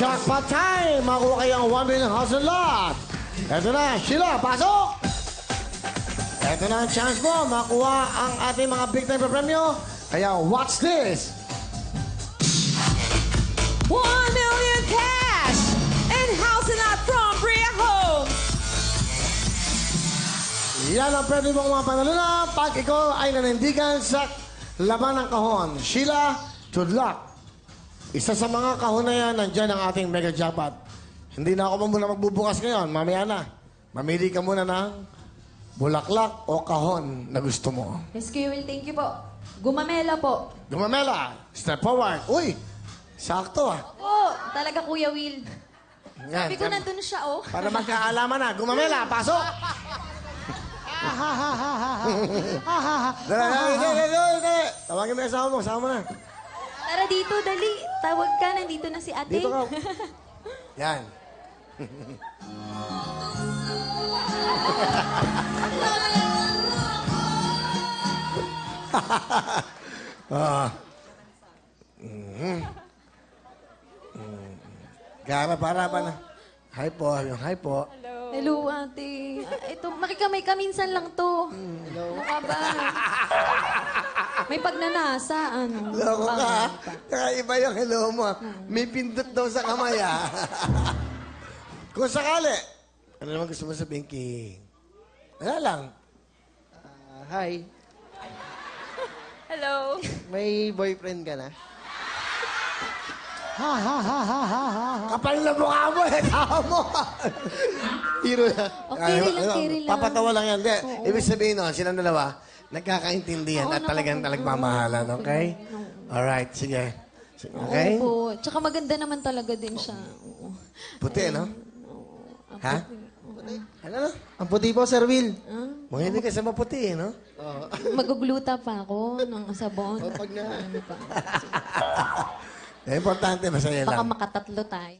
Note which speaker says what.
Speaker 1: Jackpot time! Makuha kayong 1 million hustle lot. Ito na, Sheila, pasok! Ito na ang chance mo, makuha ang ating mga big time premyo. Kaya watch this!
Speaker 2: 1 million cash and housing lot from Bria Homes.
Speaker 1: Yan ang pwede mong mga panaluna pag ikaw ay nanindigan sa laman ng kahon. Sheila, good luck. Isa sa mga kahon na yan, nandyan ang ating mega jackpot. Hindi na ako muna magbubukas ngayon. Mamaya na. Mamili ka muna ng bulaklak o kahon na gusto mo.
Speaker 2: Yes, Kuya Will, thank you po. Gumamela po.
Speaker 1: Gumamela, step forward. Uy, sakto ah.
Speaker 2: Oo, talaga Kuya Will.
Speaker 1: Yan,
Speaker 2: Sabi ko nandun siya, oh.
Speaker 1: para magkaalaman na. Gumamela, pasok! Dali. Tawagin mo yung asawa mo. Asawa mo na.
Speaker 2: Tara dito, dali. Tawag ka, nandito na si ate.
Speaker 1: Dito ka. Yan. Gara, para pa na. Hi po, yung hi po.
Speaker 2: Hello, ate. Ito, makikamay ka minsan lang to. Hello. Mukha ba? May pagnanasa, ano?
Speaker 1: Loko ka, ha? Kakaiba yung hello mo. May pindot daw sa kamay, ha? Kung sakali, ano naman gusto mo sabihin, King? Wala lang.
Speaker 3: Hi.
Speaker 2: Hello.
Speaker 3: May boyfriend ka na?
Speaker 1: Kapal na mukha mo, eh. Tao mo.
Speaker 3: Hiro na.
Speaker 2: Okay lang, carry lang.
Speaker 1: Papatawa lang yan. Hindi. Ibig sabihin, no, silang dalawa, nagkakaintindihan at talagang talagmamahalan, okay? Alright, sige. Okay?
Speaker 2: Opo. Tsaka maganda naman talaga din siya. Oo.
Speaker 1: Puti, no? Ha? Ano, no?
Speaker 3: Ang puti po, Sir Will.
Speaker 1: Mahilig ka sa maputi, no?
Speaker 2: Magugluta pa ako ng sabon.
Speaker 3: Pag na...
Speaker 2: Ano pa?
Speaker 1: Importante, masaya
Speaker 2: Baka
Speaker 1: lang.
Speaker 2: makatatlo tayo.